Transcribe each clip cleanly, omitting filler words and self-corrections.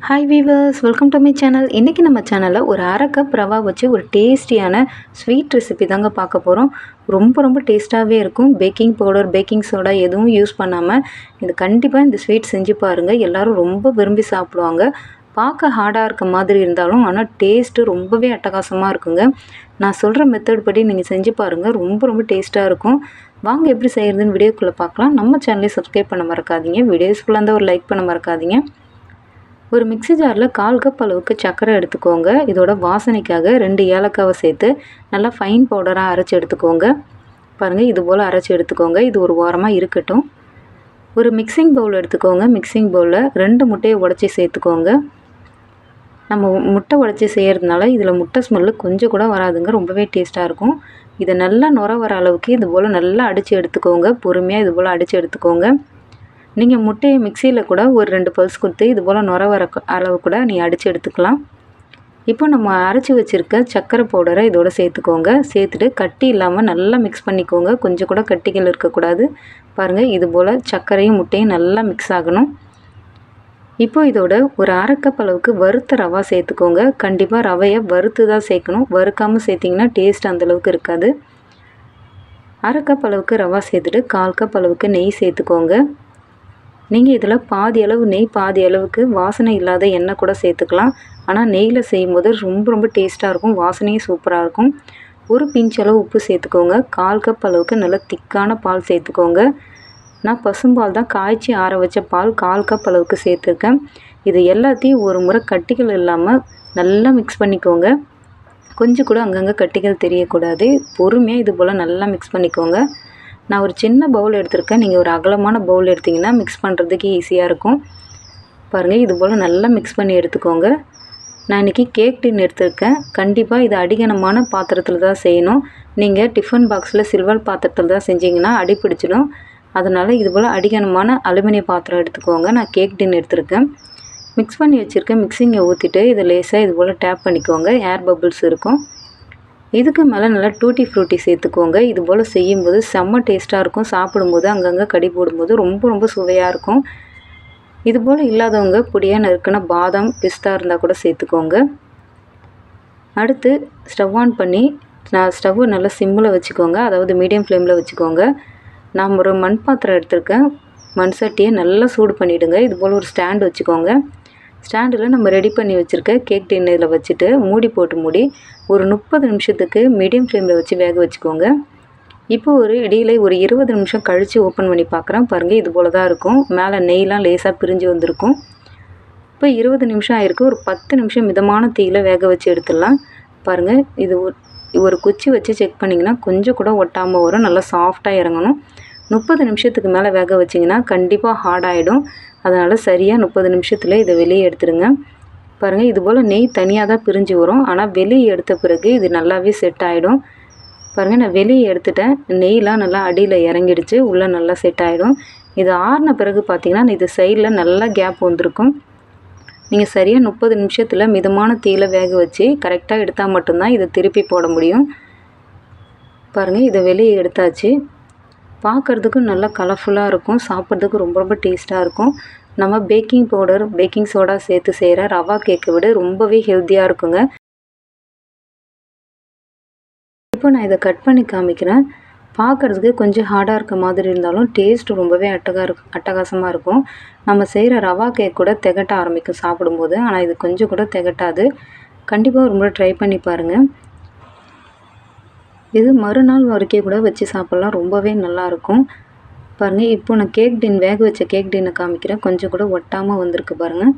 Hi viewers, welcome to my channel. இன்றைக்கி நம்ம சேனலில் ஒரு அரை கப் ரவா வச்சு ஒரு டேஸ்டியான ஸ்வீட் ரெசிபி தாங்க பார்க்க போகிறோம். ரொம்ப டேஸ்ட்டாகவே இருக்கும். பேக்கிங் பவுடர், பேக்கிங் சோடா எதுவும் யூஸ் பண்ணாமல் இது கண்டிப்பாக இந்த ஸ்வீட் செஞ்சு பாருங்கள். எல்லோரும் ரொம்ப விரும்பி சாப்பிடுவாங்க. பார்க்க ஹார்டாக இருக்க மாதிரி இருந்தாலும் ஆனால் டேஸ்ட்டு ரொம்பவே அட்டகாசமாக இருக்குங்க. நான் சொல்கிற மெத்தட் படி நீங்கள் செஞ்சு பாருங்கள். ரொம்ப டேஸ்ட்டாக இருக்கும். வாங்க எப்படி செய்கிறதுன்னு வீடியோக்குள்ளே பார்க்கலாம். நம்ம சேனலை சப்ஸ்கிரைப் பண்ண மறக்காதீங்க. வீடியோஸ்க்குள்ளே இருந்தால் ஒரு லைக் பண்ண மறக்காதீங்க. ஒரு மிக்ஸி ஜாரில் 1/4 கப் அளவுக்கு சர்க்கரை எடுத்துக்கோங்க. இதோட வாசனைக்காக 2 ஏலக்காவை சேர்த்து நல்லா ஃபைன் பவுடராக அரைச்சி எடுத்துக்கோங்க. பாருங்கள், இது போல் அரைச்சி எடுத்துக்கோங்க. இது ஒரு வாரமாக இருக்கட்டும். ஒரு மிக்சிங் பவுல் எடுத்துக்கோங்க. மிக்சிங் பவுலில் 2 முட்டையை உடச்சி சேர்த்துக்கோங்க. நம்ம முட்டை உடச்சி செய்கிறதுனால இதில் முட்டை ஸ்மெல்லு கொஞ்சம் கூட வராதுங்க. ரொம்பவே டேஸ்ட்டாக இருக்கும். இதை நல்லா நுர வர அளவுக்கு இது போல் நல்லா அடித்து எடுத்துக்கோங்க. பொறுமையாக இது போல் அடித்து எடுத்துக்கோங்க. நீங்கள் முட்டையை மிக்சியில் கூட ஒரு 2 பல்ஸ் கொடுத்து இது போல் நுர வர அளவு கூட நீங்கள் அடித்து எடுத்துக்கலாம். இப்போ நம்ம அரைச்சி வச்சுருக்க சர்க்கரை பவுடரை இதோட சேர்த்துக்கோங்க. சேர்த்துட்டு கட்டி இல்லாமல் நல்லா மிக்ஸ் பண்ணிக்கோங்க. கொஞ்சம் கூட கட்டிகள் இருக்கக்கூடாது. பாருங்கள், இது போல் சர்க்கரையும் முட்டையும் நல்லா மிக்ஸ் ஆகணும். இப்போ இதோட ஒரு அரை கப் அளவுக்கு வறுத்த ரவா சேர்த்துக்கோங்க. கண்டிப்பாக ரவையை வறுத்து தான் சேர்க்கணும். வறுக்காமல் சேர்த்திங்கன்னா டேஸ்ட் அந்தளவுக்கு இருக்காது. அரை கப் அளவுக்கு ரவா சேர்த்துட்டு 1/4 கப் அளவுக்கு நெய் சேர்த்துக்கோங்க. நீங்கள் இதில் பாதி அளவு நெய், பாதி அளவுக்கு வாசனை இல்லாத எண்ணெய் கூட சேர்த்துக்கலாம். ஆனால் நெய்யில் செய்யும்போது ரொம்ப டேஸ்ட்டாக இருக்கும். வாசனையும் சூப்பராக இருக்கும். ஒரு பிஞ்ச் அளவு உப்பு சேர்த்துக்கோங்க. 1/4 கப் அளவுக்கு நல்லா திக்கான பால் சேர்த்துக்கோங்க. நான் பசும்பால் தான் காய்ச்சி ஆற வச்ச பால் 1/4 கப் அளவுக்கு சேர்த்துருக்கேன். இது எல்லாத்தையும் ஒரு முறை கட்டிகள் இல்லாமல் நல்லா மிக்ஸ் பண்ணிக்கோங்க. கொஞ்சம் கூட அங்கங்கே கட்டிகள் தெரியக்கூடாது. பொறுமையாக இது போல் நல்லா மிக்ஸ் பண்ணிக்கோங்க. நான் ஒரு சின்ன பவுல் எடுத்திருக்கேன். நீங்கள் ஒரு அகலமான பவுல் எடுத்திங்கன்னா மிக்ஸ் பண்ணுறதுக்கு ஈஸியாக இருக்கும். பாருங்கள், இது போல் நல்லா மிக்ஸ் பண்ணி எடுத்துக்கோங்க. நான் இன்றைக்கி கேக் டின் எடுத்திருக்கேன். கண்டிப்பாக இது அடிகனமான பாத்திரத்தில் தான் செய்யணும். நீங்கள் டிஃபன் பாக்ஸில் சில்வர் பாத்திரத்தில் தான் செஞ்சிங்கன்னா அடிப்பிடிச்சிடும். அதனால் இது போல் அடிகனமான அலுமினிய பாத்திரம் எடுத்துக்கோங்க. நான் கேக் டின் எடுத்திருக்கேன். மிக்ஸ் பண்ணி வச்சுருக்கேன். மிக்ஸிங்கை ஊற்றிட்டு இதை லேசாக இது போல் டேப் பண்ணிக்கோங்க. ஏர் பபிள்ஸ் இருக்கும். இதுக்கு மேலே நல்லா டூட்டி ஃப்ரூட்டி சேர்த்துக்கோங்க. இது போல் செய்யும்போது செம்ம டேஸ்ட்டாக இருக்கும். சாப்பிடும்போது அங்கங்கே கடி போடும்போது ரொம்ப சுவையாக இருக்கும். இது போல் இல்லாதவங்க பொடியாக நறுக்கின பாதாம், பிஸ்தா இருந்தால் கூட சேர்த்துக்கோங்க. அடுத்து ஸ்டவ் ஆன் பண்ணி ஸ்டவ்வை நல்லா சிம்மில் வச்சுக்கோங்க. அதாவது மீடியம் ஃப்ளேமில் வச்சுக்கோங்க. நான் ஒரு மண் பாத்திரம் எடுத்திருக்கேன். மண் சட்டியை நல்லா சூடு பண்ணிவிடுங்க. இது போல் ஒரு ஸ்டாண்ட் வச்சுக்கோங்க. ஸ்டாண்டில் நம்ம ரெடி பண்ணி வச்சுருக்க கேக் டின் இதில் வச்சுட்டு மூடி ஒரு 30 நிமிஷத்துக்கு மீடியம் ஃப்ளேமில் வச்சு வேக வச்சுக்கோங்க. இப்போ ஒரு இடையில ஒரு 20 நிமிஷம் கழித்து ஓப்பன் பண்ணி பார்க்குறேன். பாருங்கள், இது போல் தான் இருக்கும். மேலே நெய்லாம் லேசாக பிரிஞ்சு வந்திருக்கும். இப்போ 20 நிமிஷம் ஆயிருக்கு. ஒரு 10 நிமிஷம் மிதமான தீயில் வேக வச்சு எடுத்துடலாம். பாருங்கள், இது ஒரு குச்சி வச்சு செக் பண்ணிங்கன்னா கொஞ்சம் கூட ஒட்டாமல் வரும். நல்லா சாஃப்டாக இறங்கணும். 30 நிமிஷத்துக்கு மேலே வேக வச்சிங்கன்னா கண்டிப்பாக ஹார்டாகிடும். அதனால் சரியாக 30 நிமிஷத்தில் இதை வெளியே எடுத்துடுங்க. பாருங்கள், இது போல் நெய் தனியாக தான் பிரிஞ்சு வரும். ஆனால் வெளியே எடுத்த பிறகு இது நல்லாவே செட் ஆகிடும். பாருங்கள், நான் வெளியே எடுத்துட்டேன். நெய்லாம் நல்லா அடியில் இறங்கிடுச்சு. உள்ளே நல்லா செட் ஆகிடும். இது ஆறின பிறகு பார்த்திங்கன்னா இது சைடில் நல்லா கேப் வந்திருக்கும். நீங்கள் சரியாக 30 நிமிஷத்தில் மிதமான தீயில் வேக வச்சு கரெக்டாக எடுத்தால் மட்டும்தான் இதை திருப்பி போட முடியும். பாருங்கள், இதை வெளியே எடுத்தாச்சு. பார்க்குறதுக்கு நல்லா கலர்ஃபுல்லாக இருக்கும். சாப்பிட்றதுக்கு ரொம்ப டேஸ்ட்டாக இருக்கும். நம்ம பேக்கிங் பவுடர், பேக்கிங் சோடா சேர்த்து செய்கிற ரவா கேக்கை விட ரொம்பவே ஹெல்த்தியாக இருக்குங்க. இப்போ நான் இதை கட் பண்ணி காமிக்கிறேன். பார்க்குறதுக்கு கொஞ்சம் ஹார்டாக இருக்க மாதிரி இருந்தாலும் டேஸ்ட் ரொம்பவே அட்டகாசமாக இருக்கும். நம்ம செய்கிற ரவா கேக் கூட திகட்ட ஆரம்பிக்கும் சாப்பிடும்போது. ஆனால் இது கொஞ்சம் கூட திகட்டாது. கண்டிப்பாக ஒரு முறை ட்ரை பண்ணி பாருங்கள். இது மறுநாள் வரைக்கும் கூட வச்சு சாப்பிட்லாம். ரொம்பவே நல்லாயிருக்கும். பாருங்கள், இப்போ நான் கேக் டின் வேக வச்ச கேக் டின்னை காமிக்கிறேன். கொஞ்சம் கூட ஒட்டாமல் வந்திருக்கு பாருங்கள்.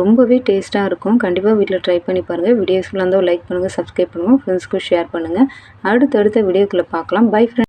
ரொம்பவே டேஸ்ட்டாக இருக்கும். கண்டிப்பாக வீட்டில் ட்ரை பண்ணி பாருங்கள். வீடியோஸ்க்குள்ள இருந்தால் லைக் பண்ணுங்கள், சப்ஸ்கிரைப் பண்ணுங்கள், ஃப்ரெண்ட்ஸ்க்கும் ஷேர் பண்ணுங்கள். அடுத்த வீடியோக்குள்ளே பார்க்கலாம். Bye friends.